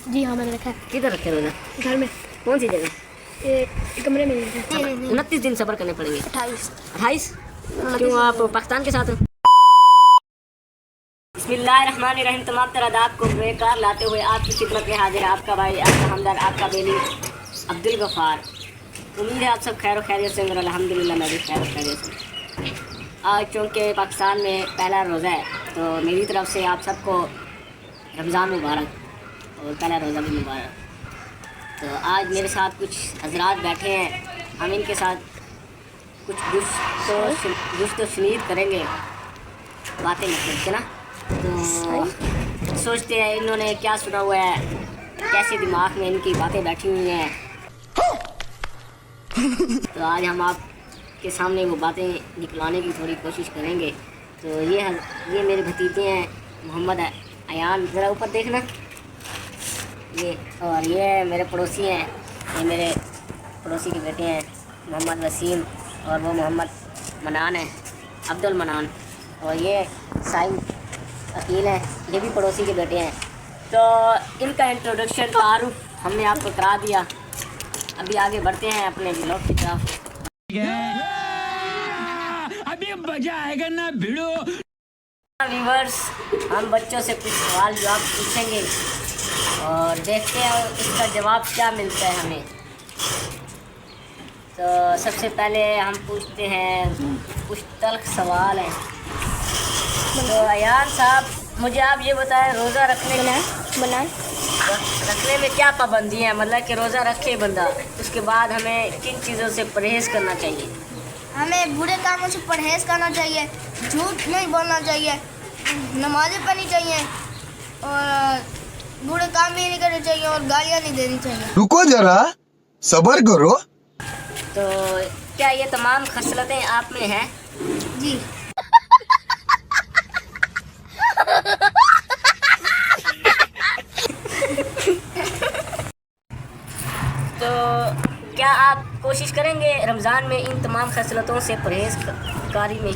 जी हाँ मैंने रखा है। किधर रखे रोज़ा? घर में। कौन सी जगह? कमरे में। 29 दिन सफ़र करने पड़ेंगे। 28। क्यों आप पाकिस्तान के साथ? बिस्मिल्लाहिर्रहमानिर्रहीम। तमाम तरह आपको बेकार लाते हुए आपकी खिदमत में हाजिर है आपका भाई, आपका हमदर्द, आपका बेली अब्दुल गफ़ार। उम्मीद है आप सब खैर खैरियत से होंगे। अल्हम्दुलिल्लाह मैं भी खैर खैरियत से। आज चूँकि पाकिस्तान में पहला रोज़ा है तो मेरी तरफ से आप सबको रमज़ान मुबारक और पहला रोज़ा भी मुबारक। तो आज मेरे साथ कुछ हजरात बैठे हैं, हम इनके साथ कुछ दुष्ट शनीद करेंगे, बातें मतलब के ना। तो सोचते हैं इन्होंने क्या सुना हुआ है, कैसे दिमाग में इनकी बातें बैठी हुई हैं। तो आज हम आपके सामने वो बातें निकलाने की थोड़ी कोशिश करेंगे। तो ये मेरे भतीजे हैं मोहम्मद अयान, ज़रा ऊपर देखना ये, और ये मेरे पड़ोसी हैं, ये मेरे पड़ोसी के बेटे हैं मोहम्मद वसीम और वो मोहम्मद मनान है, अब्दुल मनान। और ये साइम अकील है, ये भी पड़ोसी के बेटे हैं। तो इनका इंट्रोडक्शन तारुफ हमने आपको करा दिया। अभी आगे बढ़ते हैं अपने ब्लॉग की तरफ। अभी मजा आएगा ना भिड़ो। व्यूअर्स, हम बच्चों से कुछ सवाल जवाब पूछेंगे और देखते हैं इसका जवाब क्या मिलता है हमें। तो सबसे पहले हम पूछते हैं, कुछ तल्ख सवाल है। तो अयान साहब मुझे आप ये बताएं, रोज़ा रखने में क्या पाबंदी है? मतलब कि रोज़ा रखे बंदा, उसके बाद हमें किन चीज़ों से परहेज़ करना चाहिए? हमें बुरे कामों से परहेज करना चाहिए, झूठ नहीं बोलना चाहिए, नमाज़ें पढ़नी चाहिए और बुरे काम भी नहीं करने चाहिए और गालियाँ नहीं देनी चाहिए। रुको जरा सब्र करो। तो क्या ये तमाम खसलतें आप में हैं? जी। तो क्या आप कोशिश करेंगे रमज़ान में इन तमाम खसलतों से परहेज़कारी में?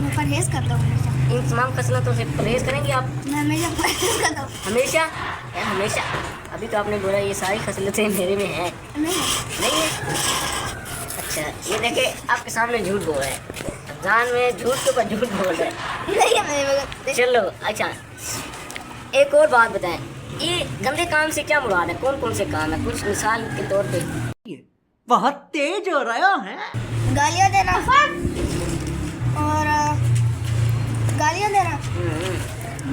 मैं परहेज करता हूँ हमेशा। इन तमाम खसलतों से परहेज़ करेंगे आप? मैं हमेशा परहेज करता हूँ। हमेशा या हमेशा? अभी तो आपने बोला ये सारी खसलतें मेरे में हैं। नहीं है? अच्छा, ये देखे आपके सामने झूठ बोल रहे हैं। रमज़ान में झूठ के ऊपर झूठ बोल रहे हैं। नहीं है मेरे मगर। चलो अच्छा, एक और बात बताएं, ये गंदे काम से क्या मुराद है? कौन कौन से काम है? कुछ मिसाल के तौर पे। बहुत तेज हो रहा है। गालियाँ देना और गालियाँ देना,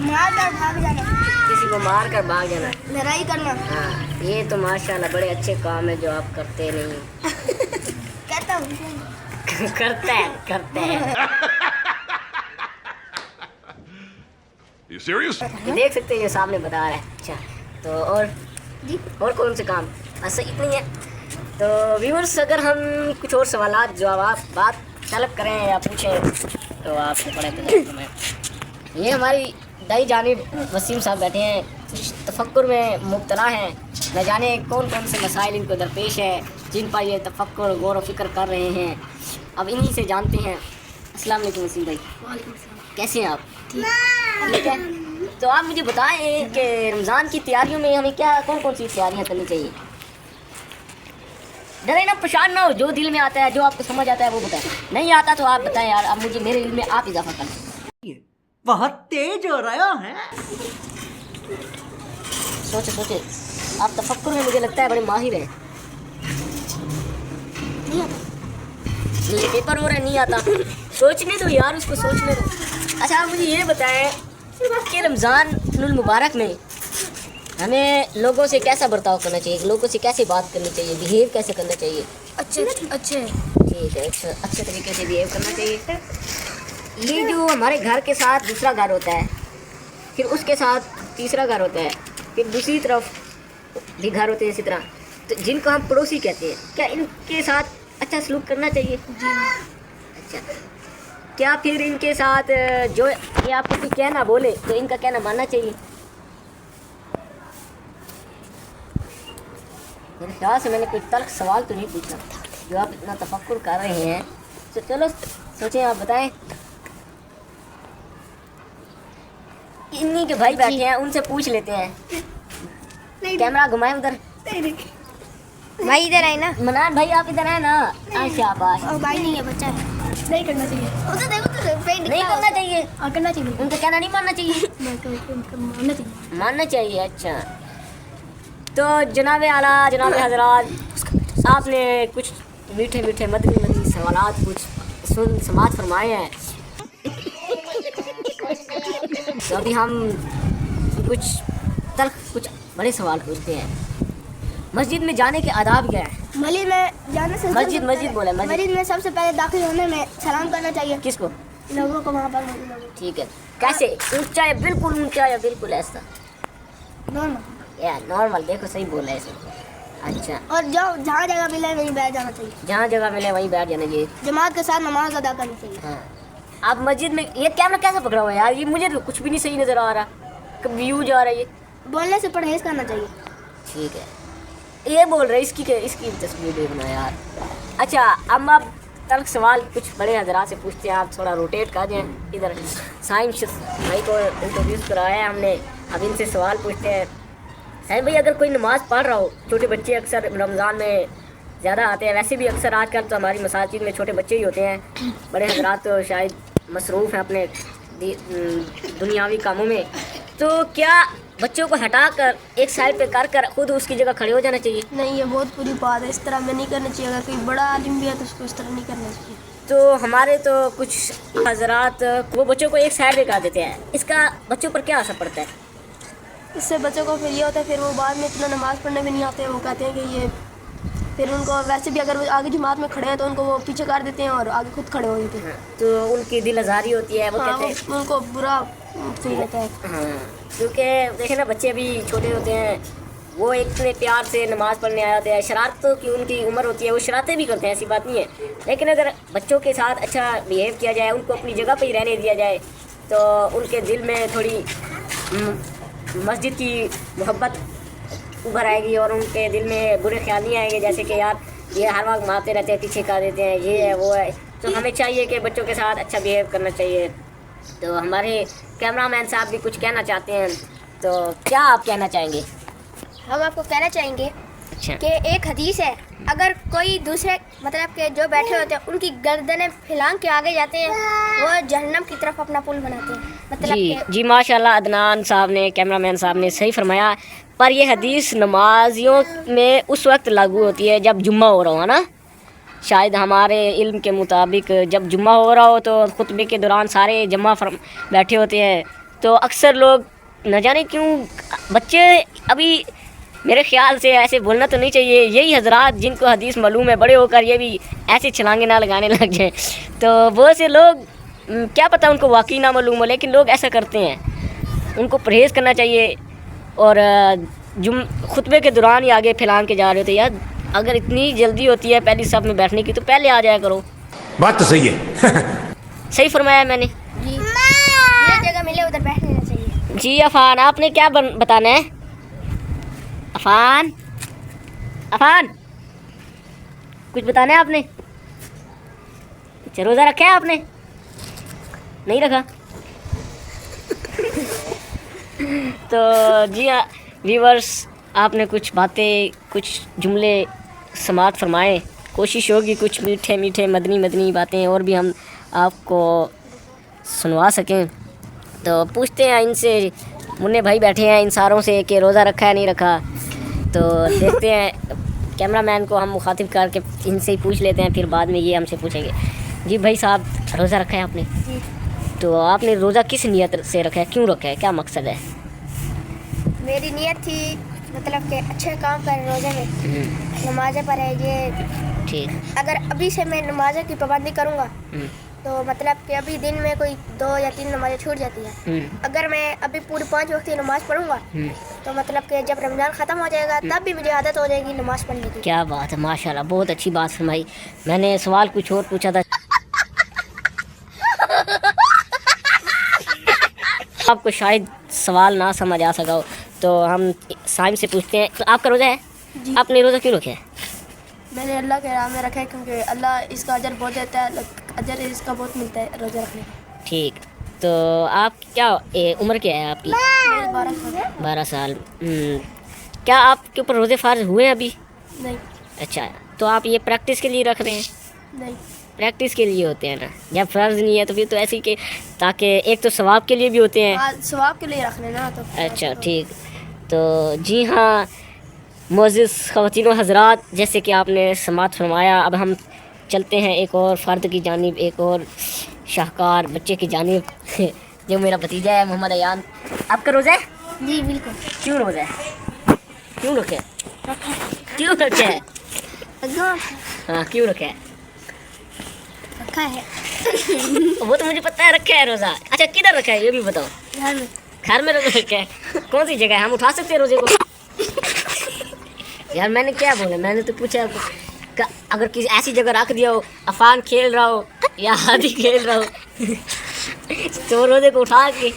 मार कर भाग जाना, किसी को मार कर भाग जाना, लड़ाई करना। हाँ, ये तो माशाल्लाह बड़े अच्छे काम है जो आप करते नहीं। कहता हूँ करते हैं। You serious? ये देख सकते हैं, ये सामने बता रहा है। अच्छा, तो और कौन से काम? ऐसा इतनी है। तो व्यूअर्स, अगर हम कुछ और सवालात जवाब बात तलब करें या पूछें तो आपको बड़े तजर्बे में। ये हमारी दाई जानिब वसीम साहब बैठे हैं, कुछ तफक्कुर में मुब्तला हैं। न जाने कौन कौन से मसाइल इनको दरपेश है जिन पर ये तफक्कुर गौर व फिक्र कर रहे हैं। अब इन्हीं से जानते हैं। अस्सलाम वालेकुम वसीम भाई, कैसे हैं आप? ठीक है। तो आप मुझे बताएं कि रमज़ान की तैयारियों में हमें क्या कौन कौन सी तैयारियां करनी चाहिए? डरे ना, परेशान ना हो, जो दिल में आता है, जो आपको समझ आता है वो बताएं। नहीं आता तो आप बताएं यार, अब मुझे मेरे दिल में आप इजाफा करें। बहुत तेज हो रहा है। सोचे आप तफक्कुर में मुझे लगता है बड़े माहिर हैं। नहीं आता। ये पेपर हो रहा है, नहीं आता। सोचने दो यार, उसको सोचने दो। अच्छा, आप मुझे ये बताएं कि रमज़ान मुबारक में हमें लोगों से कैसा बर्ताव करना चाहिए, लोगों से कैसे बात करनी चाहिए, बिहेव कैसे करना चाहिए? अच्छे। ठीक है, अच्छे तरीके से बिहेव करना चाहिए। ये जो हमारे घर के साथ दूसरा घर होता है, फिर उसके साथ तीसरा घर होता है, फिर दूसरी तरफ भी घर होते हैं इसी तरह, तो जिनको हम पड़ोसी कहते हैं, क्या इनके साथ अच्छा सलूक करना चाहिए? अच्छा, क्या फिर इनके साथ जो ये आपको कोई कहना बोले तो इनका कहना मानना चाहिए? मेरे ख्याल से मैंने कोई तल्ख सवाल तो नहीं पूछा। जो आप इतना तफक्कुर कर रहे हैं तो चलो सोचें, आप बताएं। इन्हीं के भाई बैठे हैं, उनसे पूछ लेते हैं। कैमरा घुमाए उधर। भाई इधर आए ना। मनान भाई आप इधर है ना। अच्छा बात। और भाई नहीं है, बच्चा है। नहीं करना चाहिए। उसे देखो तो पेट नहीं करना चाहिए। करना चाहिए। उनका कहना नहीं मानना चाहिए। मानना चाहिए। मानना चाहिए। अच्छा तो जनाब आला, जनाब हजरात, आपने कुछ मीठे मीठे मदनी सवालात कुछ समाज फरमाए हैं। तो अभी हम कुछ तल्ख कुछ बड़े सवाल पूछते हैं। मस्जिद में जाने के आदाब क्या है? मस्जिद में जाने से मस्जिद बोला। मस्जिद में सबसे पहले दाखिल होने में सलाम करना चाहिए। किसको? लोगों को, वहाँ पर मौजूद लोगों ठीक है। कैसे? ऊंचा या बिल्कुल ऊंचा या बिल्कुल ऐसा? को। नॉर्मल। या नॉर्मल। देखो सही बोला है सर। अच्छा। और जो जहाँ जगह मिले वहीं बैठ जाना चाहिए। जहाँ जगह मिले वहीं बैठ जाना चाहिए। जमात के साथ नमाज अदा करनी चाहिए। हाँ। आप मस्जिद में ये कैमरा कैसे पकड़ा हुआ है यार? ये मुझे तो कुछ भी नहीं सही नज़र आ रहा। कब व्यू जा रहा है ये? बोलने से परहेज करना चाहिए। ठीक है। ये बोल रहे इसकी तस्वीर देखना यार। अच्छा अब आप तल्ख सवाल कुछ बड़े हजरात से पूछते हैं। आप थोड़ा रोटेट कर जाएं इधर। साइंस भाई को इंट्रोड्यूस कराया है हमने, अब इनसे सवाल पूछते हैं। साइंस भाई, अगर कोई नमाज़ पढ़ रहा हो, छोटे बच्चे अक्सर रमज़ान में ज़्यादा आते हैं, वैसे भी अक्सर आजकल तो हमारी मसाजिद में छोटे बच्चे ही होते हैं। बड़े हजरात तो शायद मसरूफ़ हैं अपने दुनियावी कामों में, तो क्या बच्चों को हटाकर एक साइड पे कर खुद उसकी जगह खड़े हो जाना चाहिए? नहीं, ये बहुत बुरी बात है। इस तरह में नहीं करना चाहिए। अगर कोई बड़ा आदमी भी है तो उसको इस तरह नहीं करना चाहिए। तो हमारे तो कुछ हजरात वो बच्चों को एक साइड पे कर देते हैं, इसका बच्चों पर क्या असर पड़ता है? इससे बच्चों को फिर ये होता है, फिर वो बाद में इतना नमाज़ पढ़ने भी नहीं आते हैं। वो कहते हैं कि ये, फिर उनको वैसे भी अगर वो आगे जमात में खड़े हैं तो उनको वो पीछे कर देते हैं और आगे खुद खड़े हो जाते हैं। तो उनकी दिल आज़ारी होती है, वो हाँ, कहते हैं उनको बुरा फील होता है। हाँ, क्योंकि देखे ना बच्चे भी छोटे होते हैं, वो इतने प्यार से नमाज़ पढ़ने आए होते हैं। शरारतों की उनकी उम्र होती है, वो शरारतें भी करते हैं, ऐसी बात नहीं है। लेकिन अगर बच्चों के साथ अच्छा बिहेव किया जाए, उनको अपनी जगह पर ही रहने दिया जाए, तो उनके दिल में थोड़ी मस्जिद की मोहब्बत उभर आएगी और उनके दिल में बुरे ख्याल नहीं आएंगे, जैसे कि यार ये हर वक्त मारते रहते हैं, पीछे कर देते हैं, ये है वो है। तो हमें चाहिए कि बच्चों के साथ अच्छा बिहेव करना चाहिए। तो हमारे कैमरामैन साहब भी कुछ कहना चाहते हैं, तो क्या आप कहना चाहेंगे? हम आपको कहना चाहेंगे अच्छा। कि एक हदीस है, अगर कोई दूसरे मतलब के जो बैठे होते हैं उनकी गर्दनें फैलांग के आगे जाते हैं, वो जहन्नम की तरफ अपना पुल बनाते हैं। मतलब जी माशाल्लाह, अदनान साहब ने, कैमरामैन साहब ने सही फरमाया। पर ये हदीस नमाजियों में उस वक्त लागू होती है जब जुम्मा हो रहा हो ना। शायद हमारे इल्म के मुताबिक जब जुम्मा हो रहा हो तो खुतबे के दौरान सारे जमा बैठे होते हैं, तो अक्सर लोग न जाने क्यों बच्चे, अभी मेरे ख्याल से ऐसे बोलना तो नहीं चाहिए, यही हजरात जिनको हदीस मालूम है बड़े होकर ये भी ऐसे छलांगे ना लगाने लग जाए। तो वो से लोग क्या पता उनको वाकई ना मालूम हो, लेकिन लोग ऐसा करते हैं। उनको परहेज़ करना चाहिए। और खुतबे के दौरान ही आगे फैलान के जा रहे होते। यार अगर इतनी जल्दी होती है पहली सब में बैठने की तो पहले आ जाया करो। बात तो सही है। सही फरमाया मैंने जी, ये जगह मिले उधर बैठ लेना चाहिए। जी। अफान आपने क्या बताना है? अफान कुछ बताना है आपने? अच्छा, रोज़ा रखा है आपने? नहीं रखा? तो जी हाँ व्यूवर्स, आपने कुछ बातें, कुछ जुमले समात फरमाए। कोशिश होगी कुछ मीठे मीठे मदनी बातें और भी हम आपको सुनवा सकें। तो पूछते हैं इनसे, मुन्ने भाई बैठे हैं इन सारों से कि रोज़ा रखा है नहीं रखा। तो देखते हैं, कैमरामैन को हम मुखातिब करके इनसे ही पूछ लेते हैं, फिर बाद में ये हमसे पूछेंगे। जी भाई साहब, रोज़ा रखा है आपने? जी। तो आपने रोज़ा किस नियत से रखा है, क्यों रखा है, क्या मकसद है? मेरी नियत थी मतलब कि अच्छे काम कर रोज़े में, नमाज़ें पढ़ेंगे। ठीक। अगर अभी से मैं नमाज़ें की पाबंदी करूँगा तो मतलब कि अभी दिन में कोई 2 या 3 नमाज़ें छूट जाती है। अगर मैं अभी पूरी 5 वक्त की नमाज़ पढ़ूँगा तो मतलब कि जब रमज़ान ख़त्म हो जाएगा तब भी मुझे आदत हो जाएगी नमाज़ पढ़ने की। क्या बात है, माशाल्लाह, बहुत अच्छी बात फरमाई। मैंने सवाल कुछ और पूछा था। आपको शायद सवाल ना समझ आ सका हो, तो हम साइम से पूछते हैं। तो आपका रोज़ा है? आपने रोज़ा क्यों रखा है? मैंने अल्लाह के राह में रखा है क्योंकि अल्लाह इसका अजर बहुत देता है, अजर इसका बहुत मिलता है रोज़ा रखने का। ठीक, तो आप क्या उम्र क्या है आपकी? मेरे 12 साल। 12 साल। क्या आपके ऊपर रोज़े फ़र्ज हुए हैं अभी? नहीं अच्छा, तो आप ये प्रैक्टिस के लिए रख रहे हैं? नहीं, प्रैक्टिस के लिए होते हैं ना, जब फ़र्ज़ नहीं है तो फिर तो ऐसे ही कि ताकि एक तो सवाब के लिए भी होते हैं। हाँ सवाब के लिए रख लेना तो। अच्छा ठीक, तो जी हाँ मोअज़्ज़िज़ ख़वातीन व हज़रात, जैसे कि आपने समात फरमाया, अब हम चलते हैं एक और फ़र्द की जानिब, एक और शाहकार बच्चे की जानिब जो मेरा भतीजा है मोहम्मद अयान। आपका रोज़ा है? जी बिल्कुल। क्यों रोज़ा है? क्यों रखे? क्यों रखे है? हाँ क्यों रखे है? रखा है वो तो मुझे पता है रखा है रोज़ा। अच्छा किधर रखा है ये भी बताओ। घर में। घर में रोज़ा रखा है? कौन सी जगह है, हम उठा सकते हैं रोज़े को? यार मैंने क्या बोला, मैंने तो पूछा अगर किसी ऐसी जगह रख दिया हो, अफान खेल रहा हो या हादी खेल रहा हो तो रोज़े को उठा के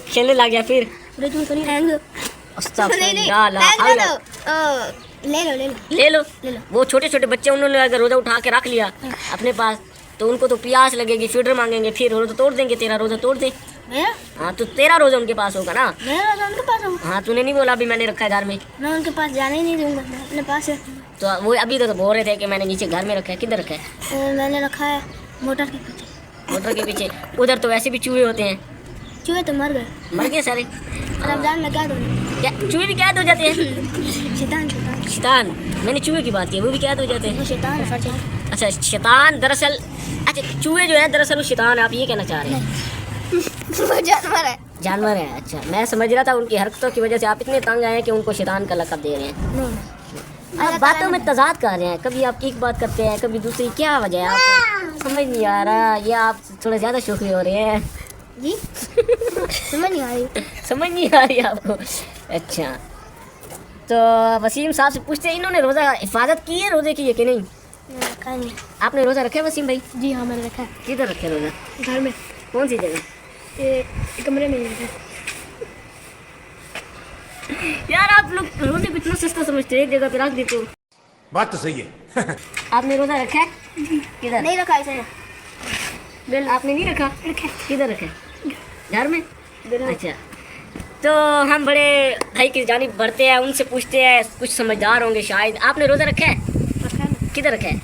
खेलने लग गया फिर फ्रिज में तो नहीं रहेंगे। ले लो वो छोटे छोटे बच्चे, उन्होंने अगर रोज़ा उठा के रख लिया अपने पास तो उनको तो प्यास लगेगी, फीडर मांगेंगे, फिर रोज़ा तोड़ देंगे, तेरा रोज़ा तोड़ दे। मेरा हाँ तो तेरा रोज़ा उनके पास होगा ना। मेरा रोज़ा उनके पास होगा। हाँ तूने नहीं बोला अभी मैंने रखा है घर में, मैं उनके पास जाने ही नहीं दूंगा, मैं अपने पास है। तो वो अभी तो बोल रहे थे कि मैंने नीचे घर में रखा है। किधर रखा है? मैंने रखा है मोटर के पीछे। मोटर के पीछे? उधर तो वैसे भी चूहे होते हैं। चूहे तो मर गए, मर गए सारे? रमजान में कैद हो गए। क्या चूहे भी कैद हो जाते हैं? शैतान शैतान शैतान, मैंने चूहे की बात की, वो भी कैद हो जाते हैं। वो शैतान है फर्ज। अच्छा शैतान दरअसल, अच्छा चूहे जो है दरअसल वो शैतान है, आप ये कहना चाह रहे हैं? वो जानवर है। जानवर है? अच्छा मैं समझ रहा था उनकी हरकतों की वजह से आप इतने तंग आए हैं कि उनको शैतान का लक़ब दे रहे हैं। आप बातों में तजाद कर रहे हैं, कभी आप एक बात करते हैं कभी दूसरी, क्या वजह है आपको समझ नहीं आ रहा? ये आप थोड़े ज़्यादा शौकी हो रहे हैं जी समझ नहीं आ रही। समझ नहीं आ रही आपको? अच्छा तो वसीम साहब से पूछते हैं, इन्होंने रोज़ा हिफाजत की है रोज़े की है कि नहीं? रखा नहीं। आपने रोज़ा रखा है वसीम भाई? जी हाँ मैंने रखा है। किधर रखे रोज़ा? घर में, कौन सी जगह? कमरे में रखा है। यार आप लोग रोज़े को इतना सस्ता समझते हो, एक जगह पे रख देते हो। बात तो सही है। आपने रोज़ा रखा है? किधर? नहीं रखा इसे। बिल आपने नहीं रखा? किधर रखा है? घर में? अच्छा तो हम बड़े भाई की जानिब बढ़ते हैं, उनसे पूछते हैं, कुछ समझदार होंगे शायद। आपने रोज़ा रखा है? रखा है ना, किधर रखा है?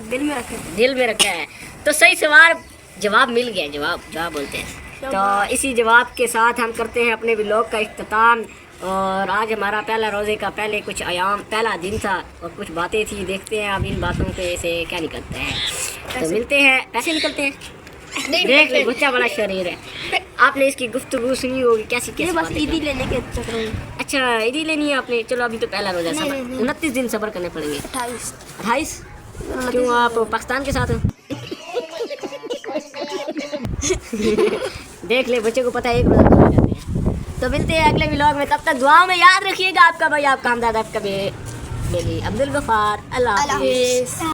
दिल में रखा है। दिल में रखा है। तो सही सवाल जवाब मिल गया, जवाब बोलते हैं। तो इसी जवाब के साथ हम करते हैं अपने व्लॉग का इख्तिताम। और आज हमारा पहला रोज़े का पहला दिन था और कुछ बातें थी, देखते हैं अब इन बातों पे से क्या निकलता है। तो मिलते हैं, पैसे निकलते हैं। देख ले बच्चा बड़ा शरीर है। आपने इसकी गुफ्तगू सुनी होगी, कैसी कैसी बस बातें ईदी करता है। लेने के चक्कर में। अच्छा ईदी लेनी है आपने? चलो अभी तो पहला रोज़ा नहीं, है, नहीं। 29 दिन सब्र करने पड़ेंगे। 28। 28? क्यों आप पाकिस्तान के साथ हो? देख ले बच्चे को पता है एक रोज़ा पूरा हो जाते हैं। तो मिलते हैं अगले व्लॉग में, तब तक दुआओं में याद रखिएगा आपका भाई, आपका हमदर्द, आपका बेली अब्दुल गफार। अल्लाह हाफ़िज़।